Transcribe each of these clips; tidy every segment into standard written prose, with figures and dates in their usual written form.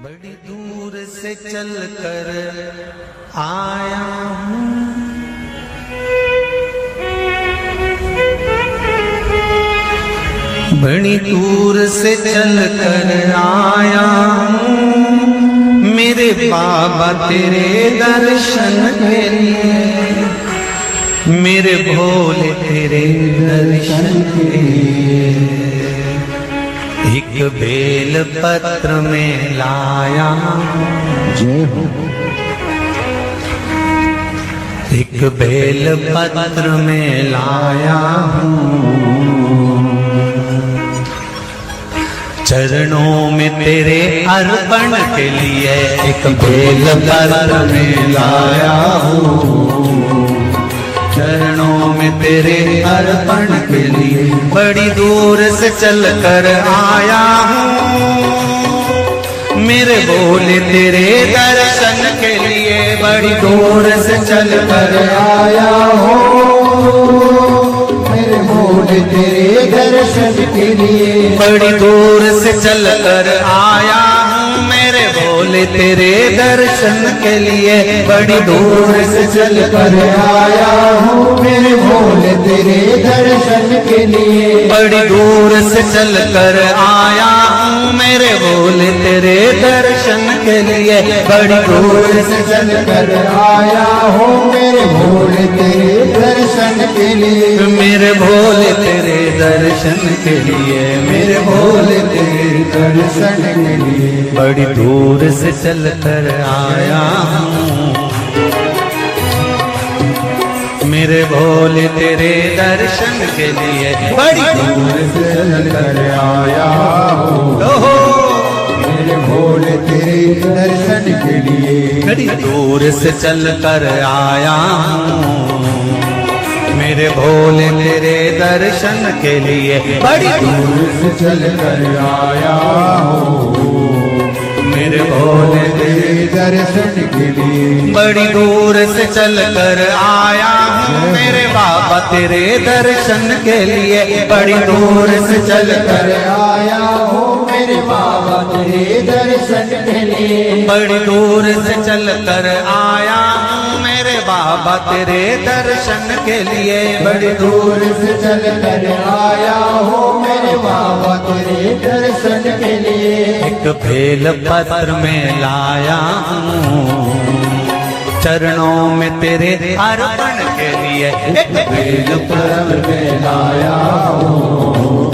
बड़ी दूर से चल कर आया हूँ, बड़ी दूर से चल कर आया हूँ मेरे बाबा तेरे दर्शन के लिए, मेरे भोले तेरे दर्शन के लिए। एक बेल पत्र में लाया जय हो, एक बेल पत्र में लाया हूँ, चरणों में तेरे अर्पण के लिए एक बेल पत्र में लाया हूँ, चरणों में तेरे अर्पण के लिए बड़ी दूर से चल कर आया हूँ, मेरे भोले तेरे दर्शन के लिए बड़ी दूर से चल कर आया हूँ, मेरे भोले तेरे दर्शन के लिए बड़ी दूर से चल कर आया हूँ, मेरे भोले तेरे दर्शन के लिए बड़ी दूर से चल कर आया हूँ, मेरे भोले तेरे दर्शन के लिए बड़ी दूर से चल कर आया हूँ, मेरे भोले तेरे दर्शन के लिए बड़ी दूर से चल कर आया हूँ, मेरे भोले तेरे दर्शन के लिए, मेरे भोले तेरे दर्शन के लिए, मेरे भोले तेरे दर्शन के लिए बड़ी दूर से चल कर आया हूँ, मेरे भोले तेरे दर्शन के लिए बड़ी दूर से चल कर आया हूँ, मेरे भोले तेरे दर्शन के लिए बड़ी दूर से चल कर आया हूँ, मेरे भोले तेरे दर्शन के लिए बड़ी दूर से चल कर आया हूँ, मेरे भोले तेरे दर्शन के लिए बड़ी दूर से चल कर आया हूँ, मेरे बाबा तेरे दर्शन के लिए बड़ी दूर से चल कर आया हूँ, मेरे बाबा तेरे दर्शन के लिए बड़ी दूर से चल कर आया हूँ, मेरे बाबा तेरे दर्शन के लिए बड़ी दूर से चल कर आया हूँ, मेरे बाबा तेरे दर्शन के लिए एक बेल पत्र में लाया हूँ, चरणों में तेरे अर्पण के लिए एक बेल पत्र में लाया हूँ,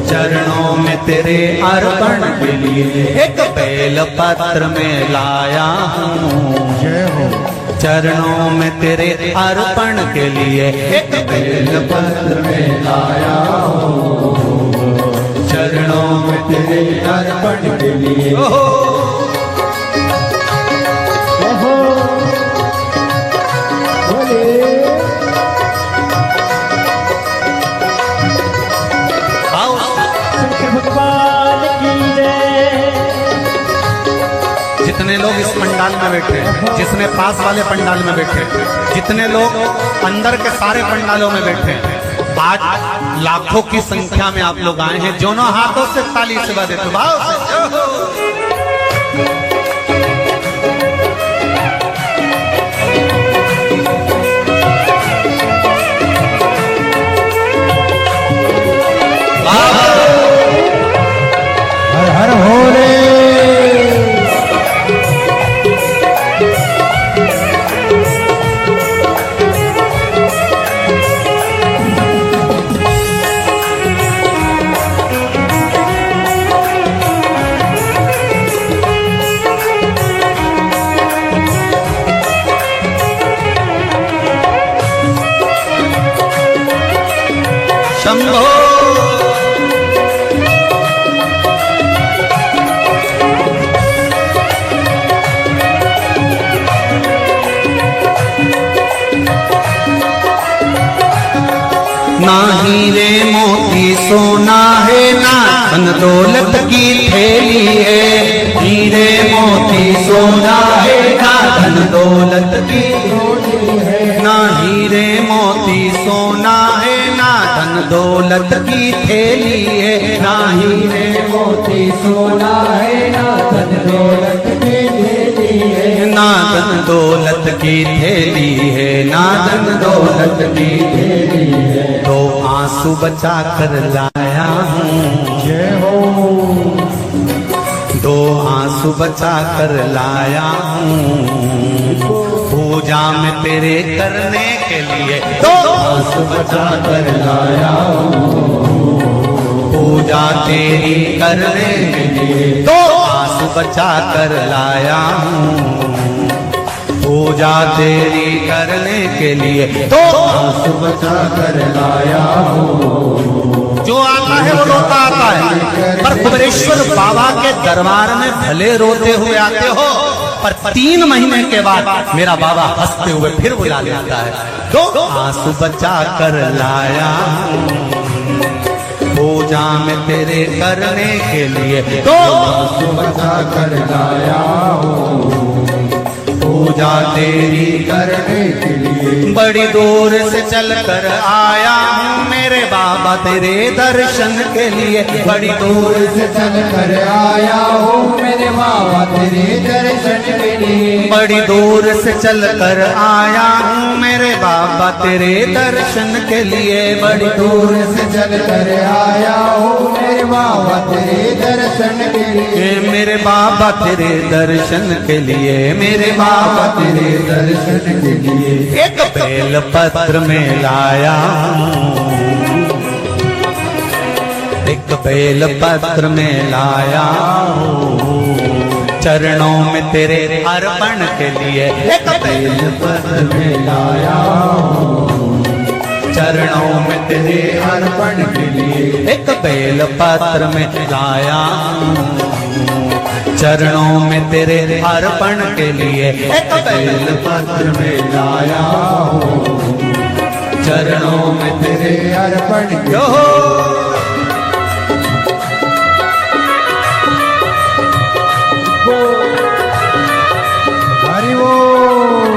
चरणों में तेरे अर्पण के लिए एक बेल पत्र में लाया हूँ, जय हो, चरणों में तेरे अर्पण के लिए एक बेल पत्र में लाया हूँ, चरणों में तेरे अर्पण के लिए भगवान की जय। जितने लोग इस पंडाल में बैठे, जितने पास वाले पंडाल में बैठे, जितने लोग अंदर के सारे पंडालों में बैठे, आज लाखों की संख्या में आप लोग आए हैं, दोनों हाथों से ताली से बजा देते भाव से। हर हर भोले। शंभो ना हीरे मोती सोना है, ना धन दौलत की थैली है, हीरे मोती सोना है, ना धन दौलत की थैली है, ना हीरे मोती सोना है, ना धन दौलत की थैली है, ना हीरे मोती सोना है, ना धन दौलत की थैली है, ना धन दौलत की थैली है, ना धन दौलत की थैली है। तो आंसू बचा कर लाया हूँ, जय हो। दो आंसू बचा कर लाया हूँ, पूजा में तेरे करने के लिए दो आंसू बचा कर लाया हूँ, पूजा तेरी करने के लिए दो आंसू बचा कर लाया हूँ, पूजा तेरी करने के लिए दो आंसू बचा कर लाया हूँ। जो आता है वो रोता आता है, पर कुबेरेश्वर बाबा के दरबार में भले रोते हुए आते हो, पर 3 महीने के बाद मेरा बाबा हंसते हुए फिर बुला लेता है। दो आंसू बचा कर लाया पूजा में तेरे करने के लिए, दो आंसू बचा कर लाया हूँ, पूजा तेरी करने के लिए। बड़ी दूर से चल कर आया हूँ मेरे बाबा तेरे दर्शन के लिए, बड़ी दूर से चल कर आया हूँ मेरे बाबा तेरे दर्शन के लिए। बड़ी दूर से चल कर आया हूँ मेरे बाबा तेरे दर्शन के लिए, बड़ी दूर से चल कर आया हूँ मेरे बाबा तेरे दर्शन के लिए। मेरे बाबा तेरे दर्शन के लिए, मेरे बाबा तेरे दर्शन के लिए। एक बेल पत्र में लाया हूँ, एक बेल पत्र में लाया हूँ, चरणों में तेरे अर्पण के लिए। एक बेल पत्र में लाया हूँ, चरणों में तेरे अर्पण के लिए। एक बेल पत्र में लाया हूँ, चरणों में तेरे अर्पण के लिए। एक बेल पत्र में लाया हूँ, चरणों में तेरे अर्पण के जो हरि बोल।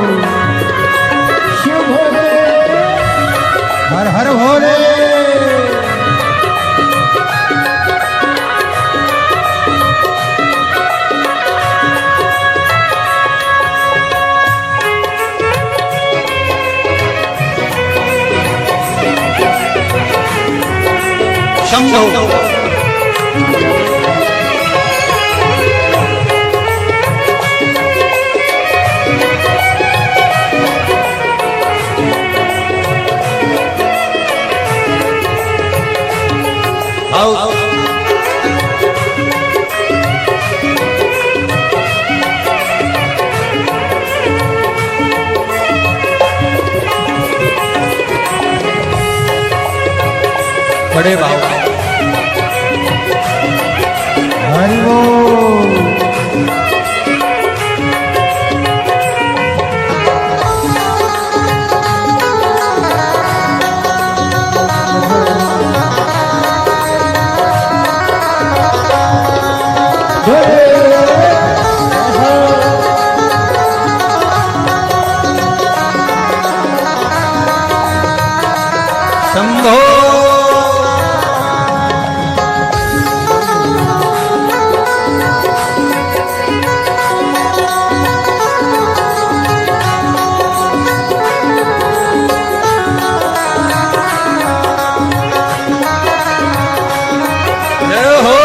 शिव भोले, हर हर भोले। शंभो आओ बड़े बाबा हरि बोल। शंभो जय हो।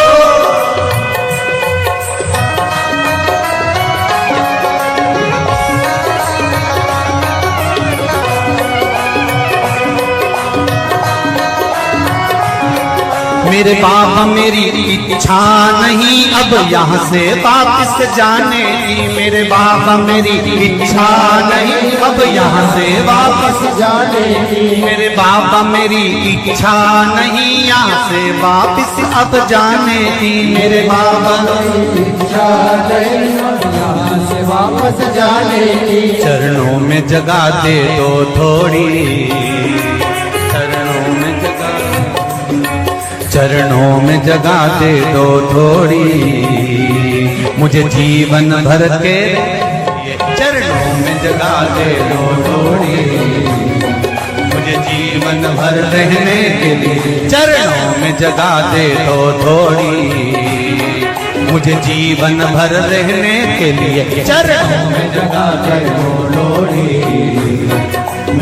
मेरे बाबा मेरी इच्छा नहीं अब यहाँ से वापस जाने की, मेरे बाबा मेरी इच्छा नहीं अब यहाँ से वापस जाने की। मेरे बाबा मेरी इच्छा नहीं यहाँ से वापस अब जाने की, मेरे बाबा इच्छा नहीं यहाँ से वापस जाने की। चरणों में जगा दे दो थोड़ी, चरणों में जगा, चरणों में जगा दे दो थोड़ी, मुझे जीवन भर के चरणों में जगा दे दो थोड़ी, मुझे जीवन भर रहने के लिए चरणों में जगा दे दो थोड़ी, मुझे जीवन भर रहने के लिए चरणों में जगा कर वो लोड़ी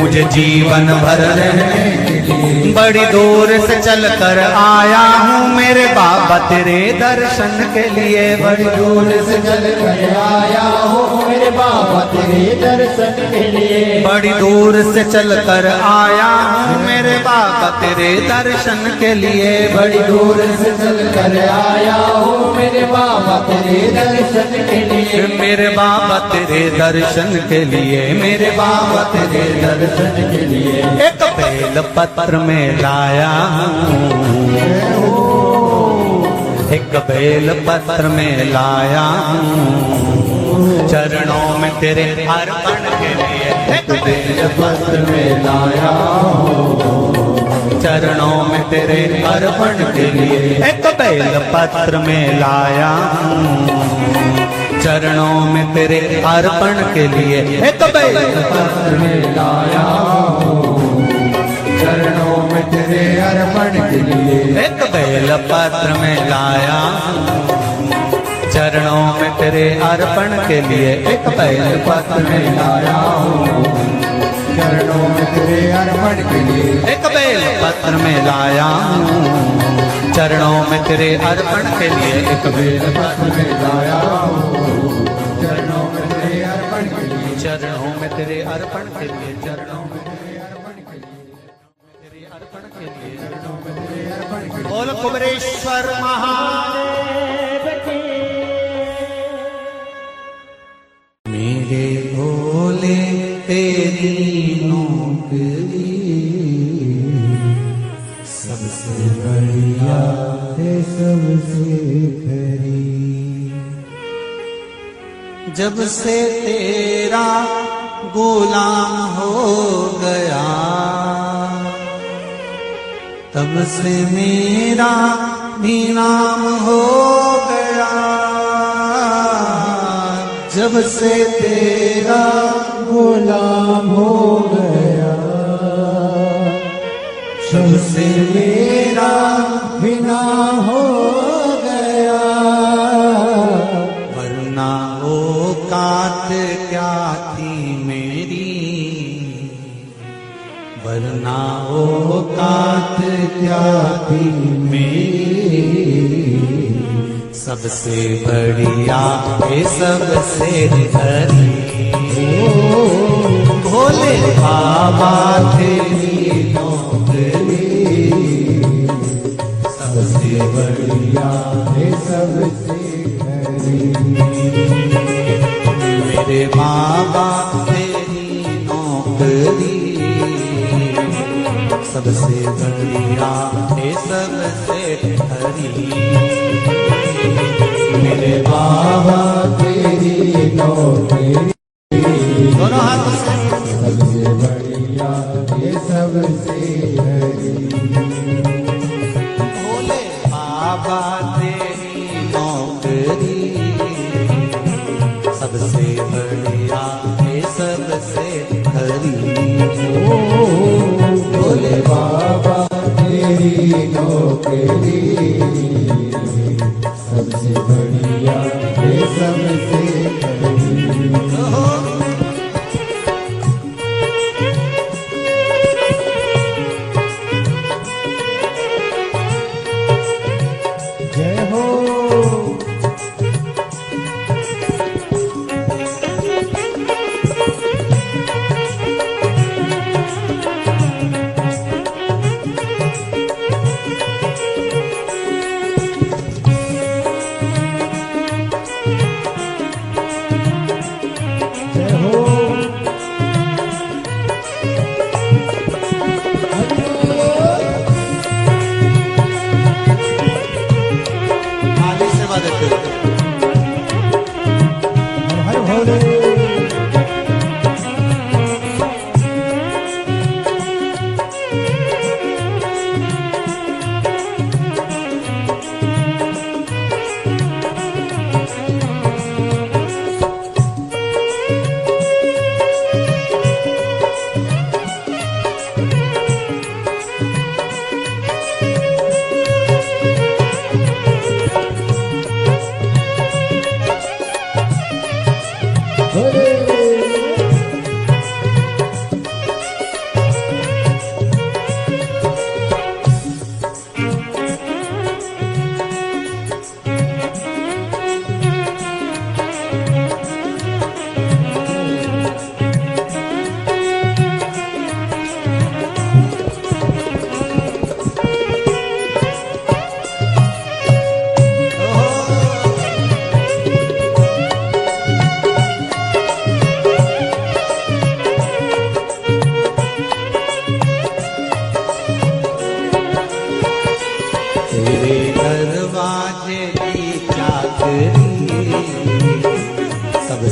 मुझे जीवन भर रहने के लिए बड़ी दूर से चल कर आया हूँ मेरे बाबा तेरे दर्शन के लिए। बड़ी दूर से चल कर आया हूँ मेरे बाबा तेरे दर्शन के लिए। बड़ी दूर से चल कर आया हूँ मेरे बाबा तेरे दर्शन के लिए। बड़ी दूर से चल कर आया हूँ मेरे बाबा तेरे दर्शन के लिए। मेरे बाबा तेरे दर्शन के लिए मेरे बाबा तेरे दर्शन के लिए एक बेल पत्र में लाया हूँ एक बेल पत्र में लाया हूँ चरणों में तेरे अर्पण के लिए। एक बेल पत्र में लाया हूँ चरणों में तेरे अर्पण के लिए। एक बेल पत्र में लाया हूँ चरणों में तेरे अर्पण के लिए। एक बेल पत्र में लाया हूँ चरणों में तेरे अर्पण के लिए। एक बेल पत्र में लाया चरणों में तेरे अर्पण के लिए। एक बेल पत्र में लाया हूँ चरणों में तेरे अर्पण के लिए। एक बेल पत्र में लाया चरणों में तेरे अर्पण के लिए। एक बेल पत्र में लाया हूँ चरणों में तेरे अर्पण के लिए। चरणों में तेरे अर्पण के लिए। चरणों में तेरे अर्पण के लिए। तेरे अर्पण के लिए। चरणों में तेरे अर्पण के लिए। बोल कुबरेश्वर महादेव की। मेरे भोले तेरी नौकरी सबसे बढ़िया है सबसे खरी। जब से तेरा गुलाम हो गया तब से मेरा भी नाम हो गया। जब से तेरा गुलाम हो गया जब से मेरा बिना हो गया। वरना औकात क्या थी मेरी वरना औकात क्या थी मेरी सबसे बढ़िया है सबसे हरी। भोले बाबा तेरी नौकरी सबसे बढ़िया है सबसे खरी। मेरे बाबा तेरी नौकरी सबसे बढ़िया है सबसे हरी। मेरे बाबा तेरी नौकरी दोनों हाथों से सबसे बढ़िया है सबसे हरी। भोले बाबा तेरी नौकरी सबसे बढ़िया है सबसे हरी। भोले बाबा तेरी नौकरी सबसे बढ़िया है सबसे खरी। जय हो जय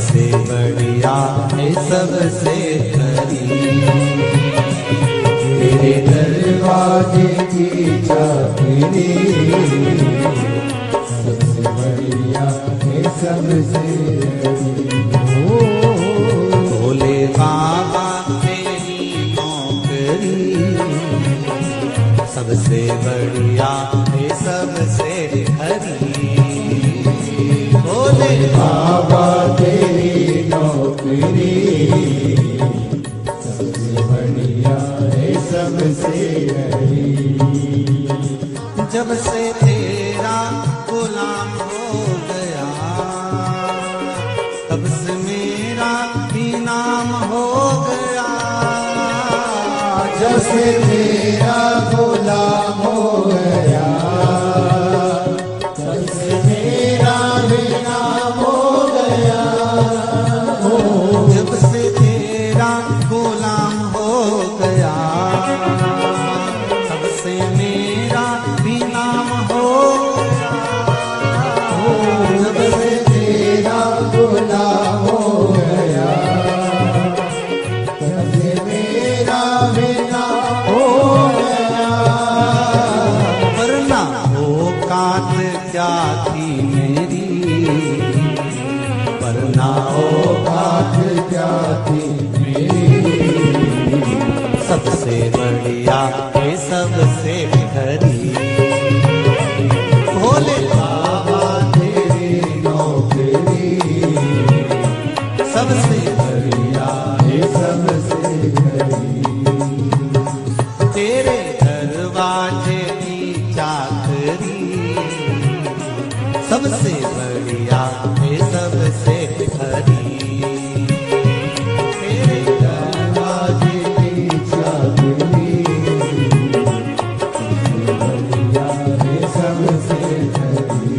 सबसे बढ़िया है सबसे खरी। तेरे दरवाजे की चाबी सबसे बढ़िया है सबसे भोले बाबा तेरी नौकरी सबसे बढ़िया है सबसे खरी। भोले बाबा तेरी नौकरी सबसे बढ़िया है सबसे बड़ी। जब से तेरा गुलाम हो गया तब से मेरा भी नाम हो गया। जब से तेरा गुलाम हो गया तब से मेरा भी नाम हो गया। जब से तेरा गुलाम हो गया तब से मेरा भी नाम हो गया। जब से तेरा गुलाम हो गया तब से मेरा भी नाम हो गया। वरना औकात क्या थी मेरी, वरना औकात क्या थी मेरी। सबसे बढ़िया है सबसे खरी। भोले बाबा तेरी नौकरी सबसे बढ़िया है सबसे बड़ी। तेरे दरवाजे की चाकरी सबसे बढ़िया है सबसे खरी। तेरे दरवाजे की चाबी सबसे बढ़िया है सबसे बड़ी।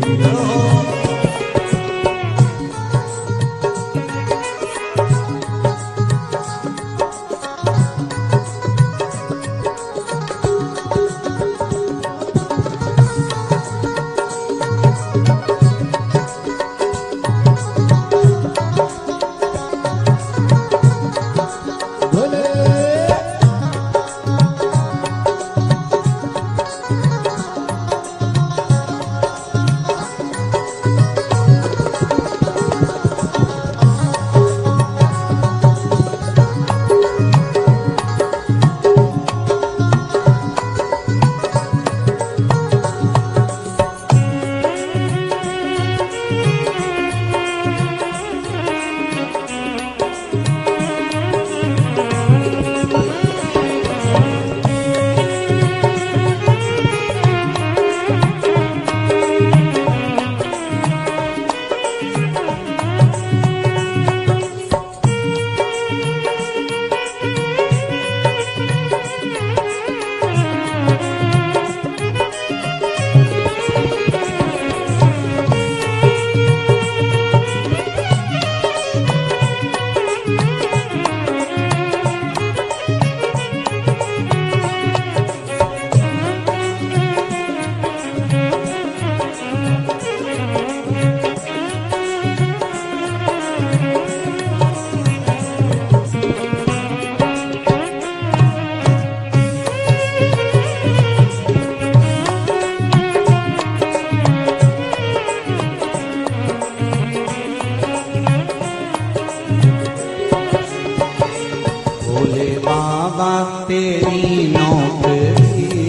भोले बाबा तेरी नौकरी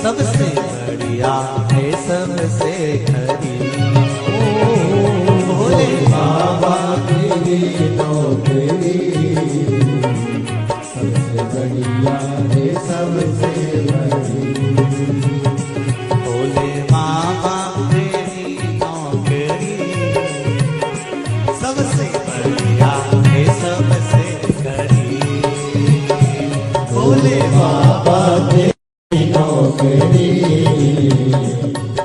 सबसे बढ़िया है सबसे खरी। भोले बाबा तेरी नौकरी सबसे बढ़िया है सबसे बड़ी। भोले बाबा तेरी नौकरी सबसे बढ़िया है सबसे खरी। भोले बाबा तेरी नौकरी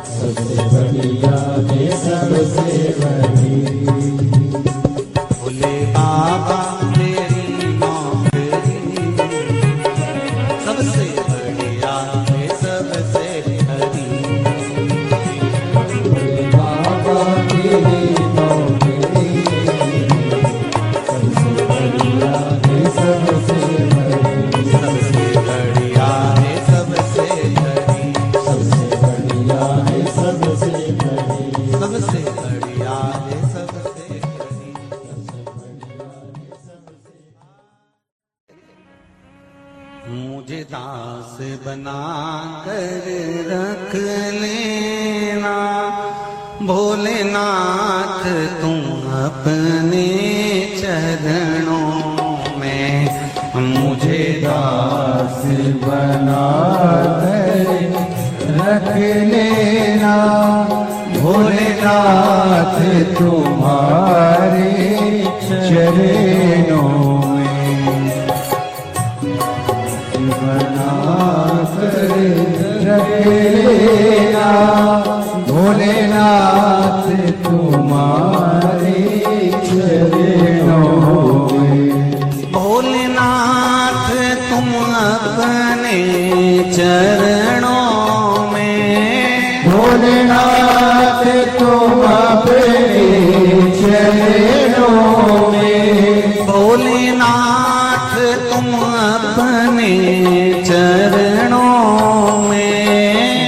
सबसे बढ़िया है सबसे बड़ी। भोले बाबा तेरी नौकरी सबसे बढ़िया है सबसे खरी। बाबा तेरी नौकरी बना कर रख लेना भोलेनाथ तुम अपने चरणों में मुझे दास बना कर रख लेना भोलेनाथ तुम्हारे चरणों में बना कर रख लेना भोलेनाथ तुम्हारे चरणों में भोलेनाथ तुम अपने चरणों में भोलेनाथ तुम अपने चरणों में भोलेनाथ तुम अपने चरणों में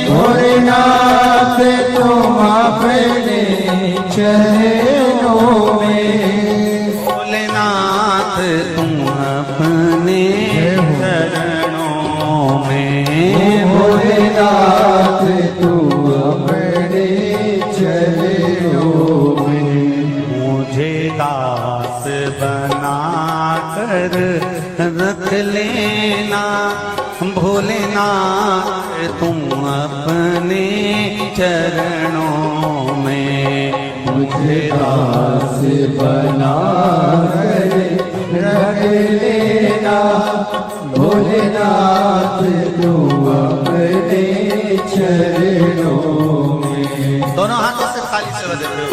भोलेनाथ तुम अपने चरणों में भोलेनाथ तुम अपने चरणों में भोलेनाथ तुम अपने चरणों में मुझे दास बना कर रख लेना भोलेनाथ तुम अपने चरणों में मुझे दास बना कर रख लेना भोलेनाथ तुम अपने चरणों में दोनों हाथों से खाली सेवा देते हुए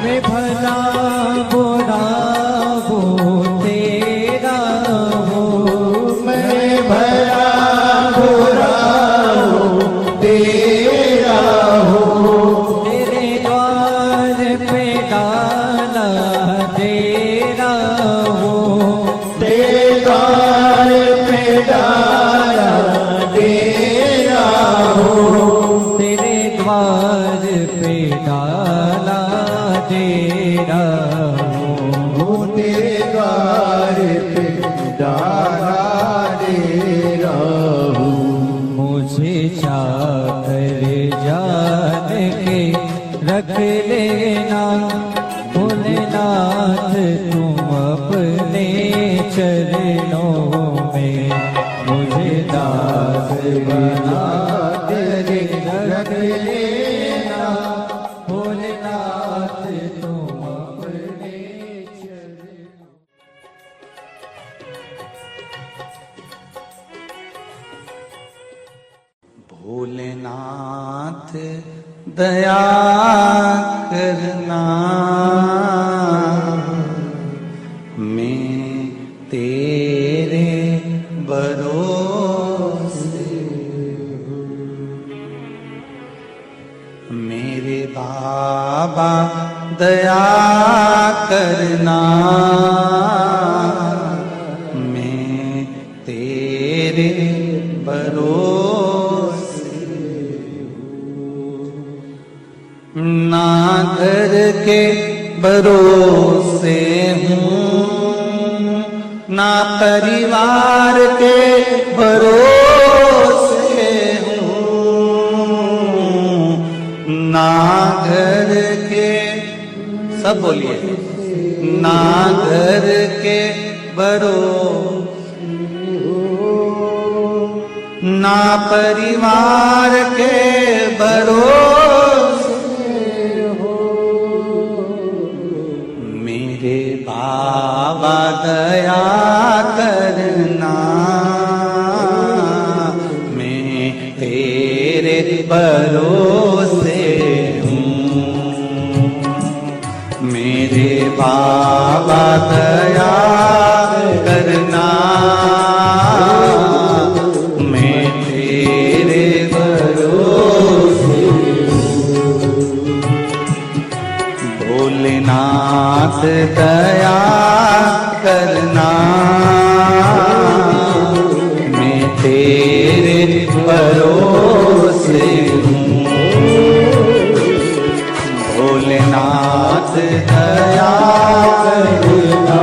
मैं भला बुरा वो तेरा हो मैं भला बुरा हो तेरा हो तेरे द्वार पे डाला तेरा हो तेरे द्वार पे डाला तेरा हो तेरे द्वार पे डाला तेरा हो तेरे द्वार पे डाला तेरा हो मुझे चाकर जान के रख लेना भोलेनाथ तुम अपने चरणों में मुझे दास बना तेरे रख लेना भोलेनाथ तुम अपने चरणों भोलेनाथ दया करना मैं तेरे भरोसे मेरे बाबा दया करना मैं तेरे भरोसे ना घर के भरोसे हूँ ना परिवार के भरोसे हूँ, ना घर के, सब बोलिए, ना घर के भरोसे, ना परिवार के भरोसे हो। मेरे बाबा दया करना, मैं तेरे भरोसे हूँ। मेरे बाबा दया करना, मैं तेरे भरोसे हूँ। भोलेनाथ दया करना, मैं तेरे भरोसे हूँ। भोलेनाथ दया करना,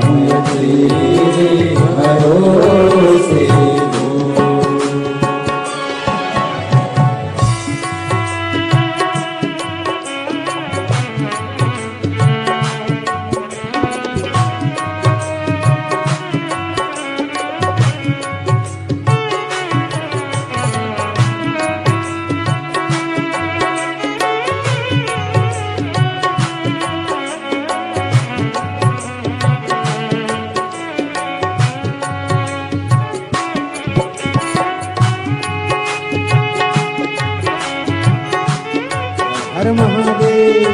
मैं तेरे भरोसे हूँ। हर महादेव।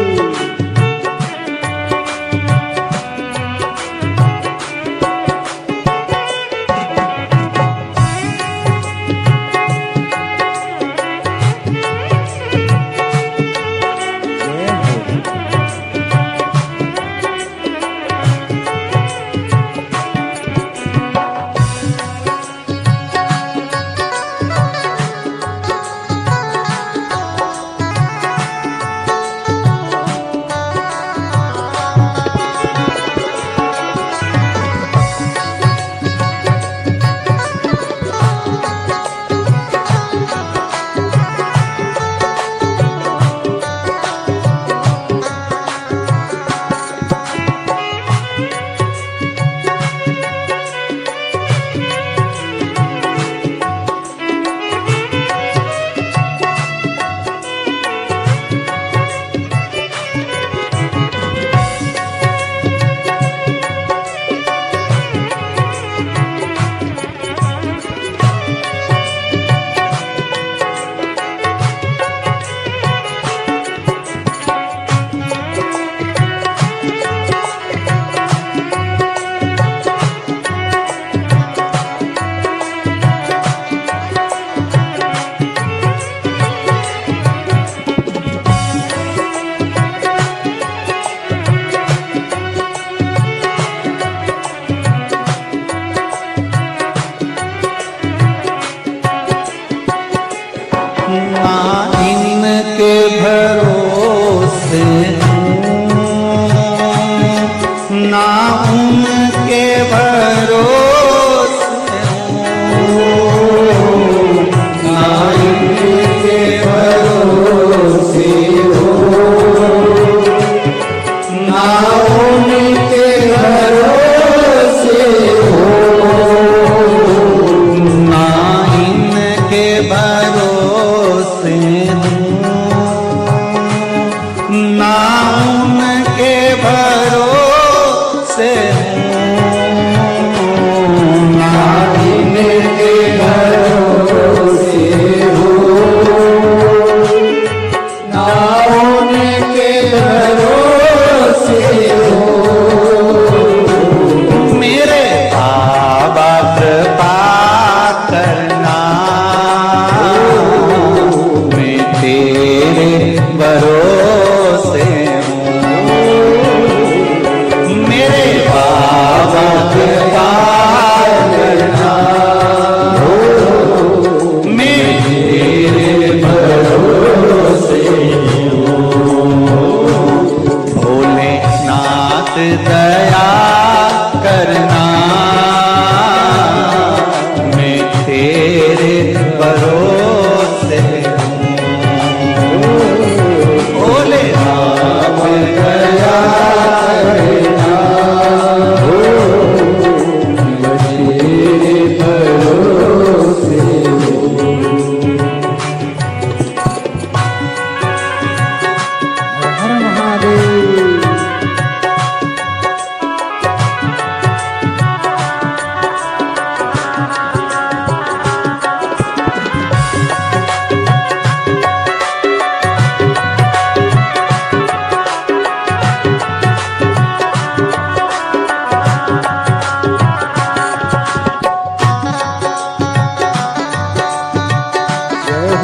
इनके भरोसे ना उनके भरोसे ना इनके भरोसे ना उनके भरोसे ना इनके भरोसे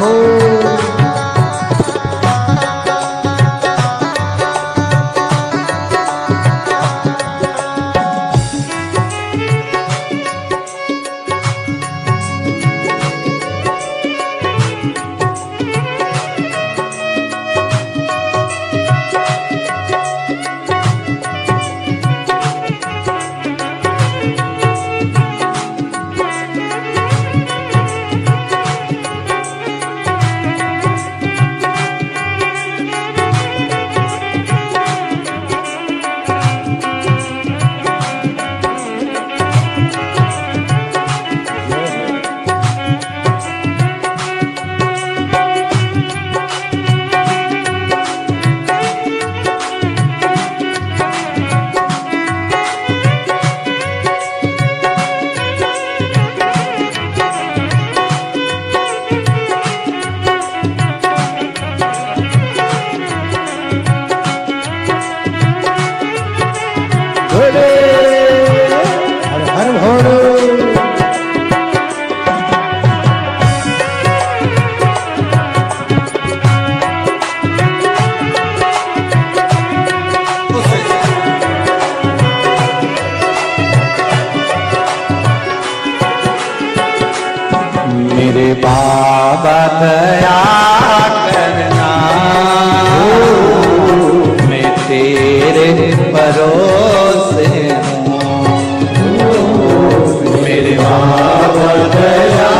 हो भोले हर हर भोले मेरे बाबा दया करना मैं तेरे भरोसे हूँ मेरे बाबा दया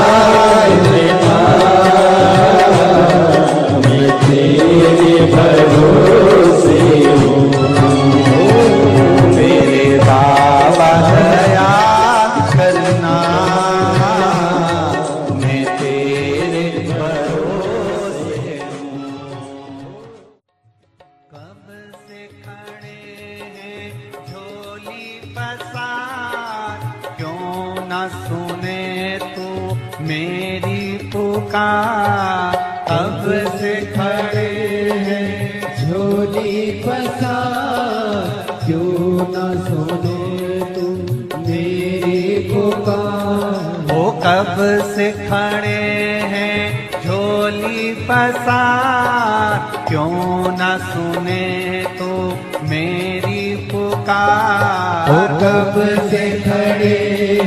करना मैं तेरे भरोसे हूँ मेरे बाबा दया करना कब से खड़े हैं झोली पसार क्यों न सुने तू मेरी पुकार कब से खड़े हैं झोली पसार क्यों न सुने तू मेरी पुकार वो कब से खड़े हैं झोली पसार क्यों न सुने तो मेरी पुकार वो कब से खड़े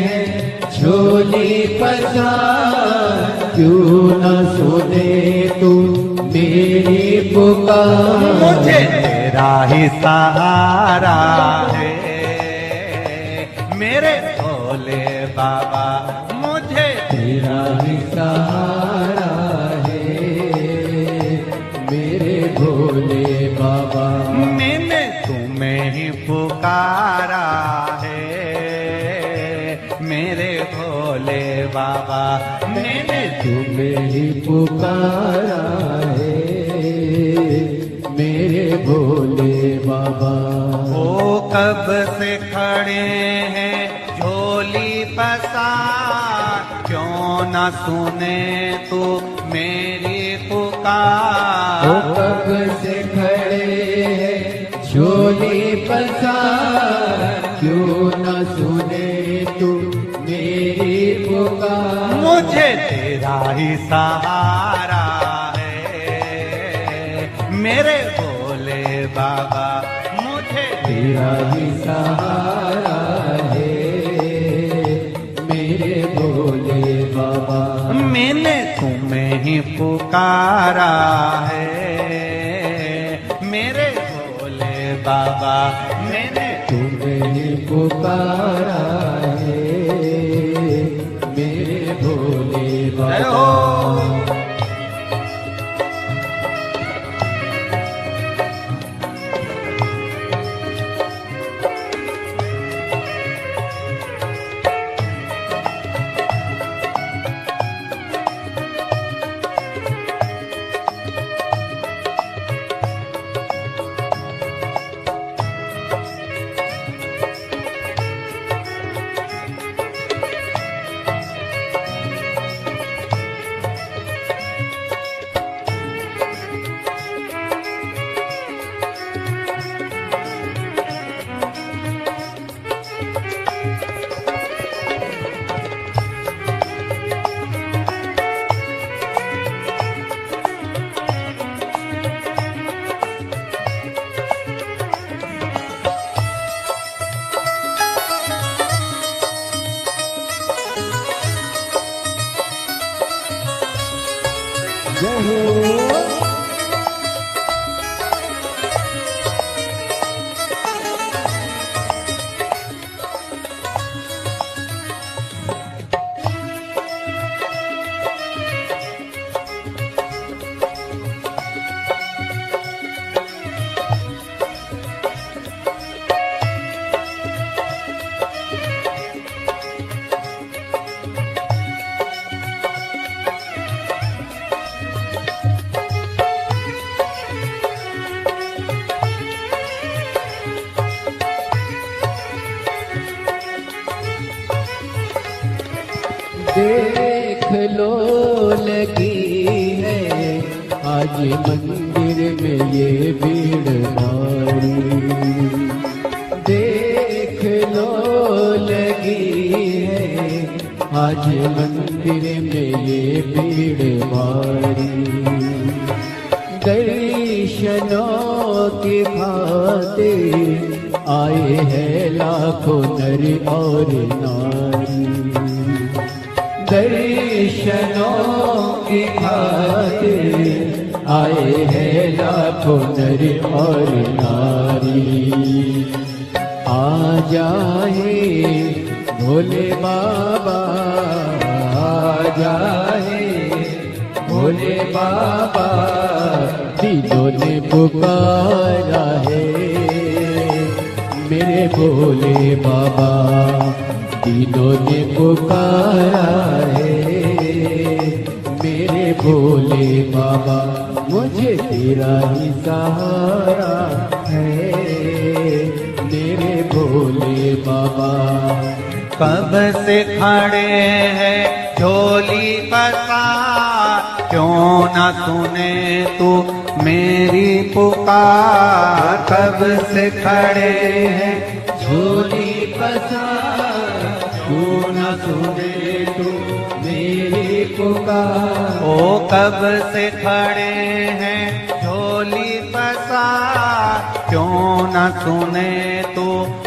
हैं झोली पसार क्यों न सुने तू मेरी पुकार मुझे तेरा ही सहारा है मेरे भोले बाबा मुझे तेरा ही सहारा भोले बाबा मैंने तुम्हें ही पुकारा है मेरे भोले बाबा मैंने तुम्हें ही पुकारा है मेरे भोले बाबा ओ कब से खड़े हैं झोली पसार क्यों न सुने तू मेरी पुकार ओ कब से खड़े हैं झोली पसार क्यों न सुने तू मेरी पुकार मुझे तेरा ही सहारा है मेरे भोले बाबा मुझे तेरा ही सहारा है मेरे भोले बाबा मैंने तुम्हें ही पुकारा है मेरे भोले बाबा मैंने तुम्हें ही पुकारा है मेरे भोले बाबा जय हो। देख लो लगी है आज मंदिर में ये भीड़ भारी। देख लो लगी है आज मंदिर में ये भीड़ भारी। दर्शनों की खातिर आए हैं लाखों नर और नारी। दर्शनों की खातिर आए हैं लाखों नर और नारी। आ जाए भोले बाबा, आ जाए भोले बाबा, दिलों ने पुकारा है मेरे भोले बाबा। दिलों ने पुकारा है मेरे भोले बाबा। मुझे तेरा ही सहारा है मेरे भोले बाबा। कब से खड़े हैं झोली पसार, क्यों न सुने तू मेरी पुकार। कब से खड़े हैं झोली पसार, क्यों न सुने तू मेरी पुकार। ओ कब से खड़े हैं झोली पसार, क्यों न सुने तू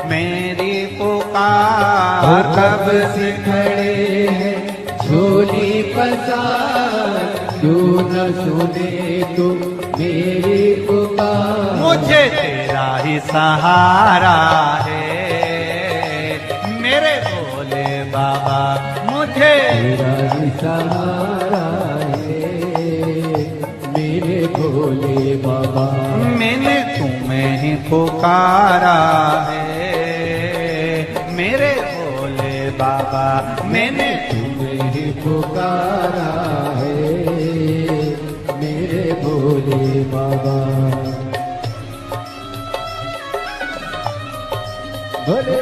मेरी पुकार। कब से खड़े हैं झोली पसार, क्यों न सुने तू मेरी पुकार। मुझे तेरा ही सहारा है मेरे भोले बाबा। मुझे तेरा ही सहारा है मेरे भोले बाबा। मैंने तुम्हें ही पुकारा है मेरे भोले बाबा। मैंने तुम्हें ही पुकारा है मेरे भोले बाबा। भोले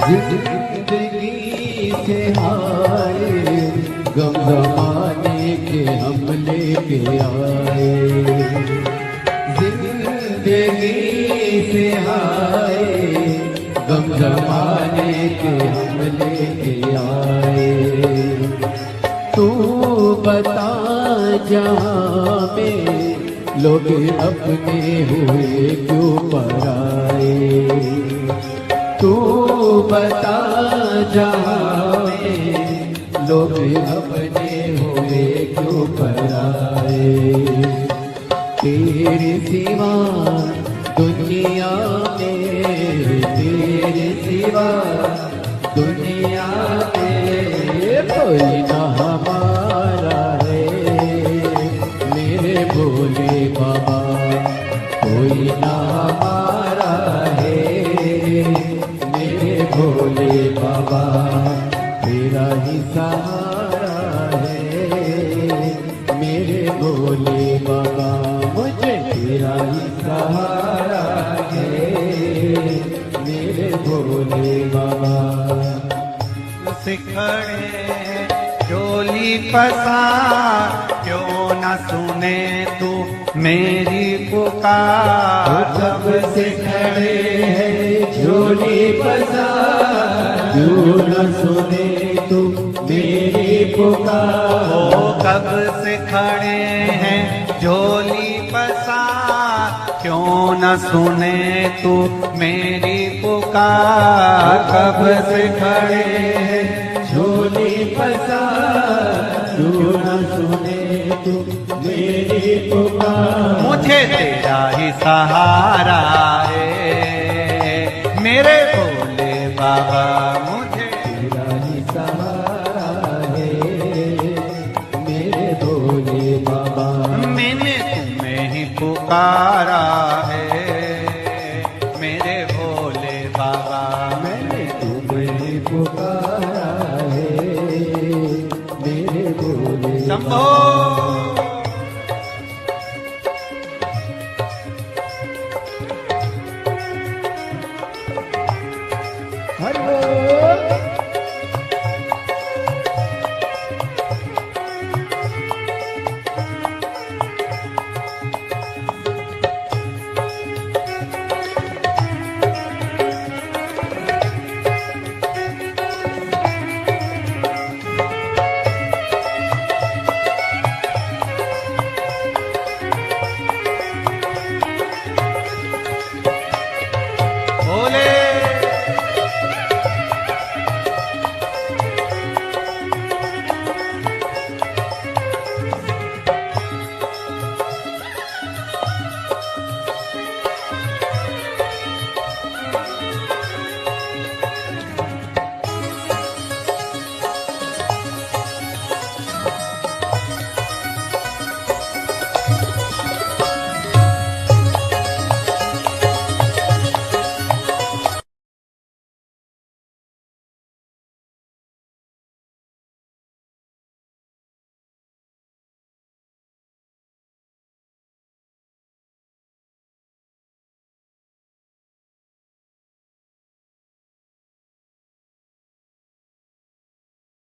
जिंदगी से हारे गम जमाने के हम लेके आए। जिंदगी से आए, गम जमाने के हम लेके आए। तू बता जहाँ में लोग अपने हुए क्यों पराए। तू बता जहाँ में लोग अपने हुए क्यों पराए। तेरे सिवा दुनिया में, तेरे सिवा दुनिया में कोई ना हमारा है। मेरे भोले बाबा कोई ना हमारा है। मेरे भोले बाबा तेरा ही सहारा है। मेरे भोले बाबा मुझे तेरा ही सहारा है। मेरे भोले बाबा सिखड़े चोली पसार, क्यों न सुने तू मेरी पुकार। कब से खड़े हैं झोली पसार, क्यों न सुने तू मेरी पुकार। ओ कब से खड़े हैं झोली पसार, क्यों न सुने तू मेरी पुकार। कब से खड़े हैं झोली पसार, क्यों न सुने तू मेरी पुकार। मुझे तेरा ही सहारा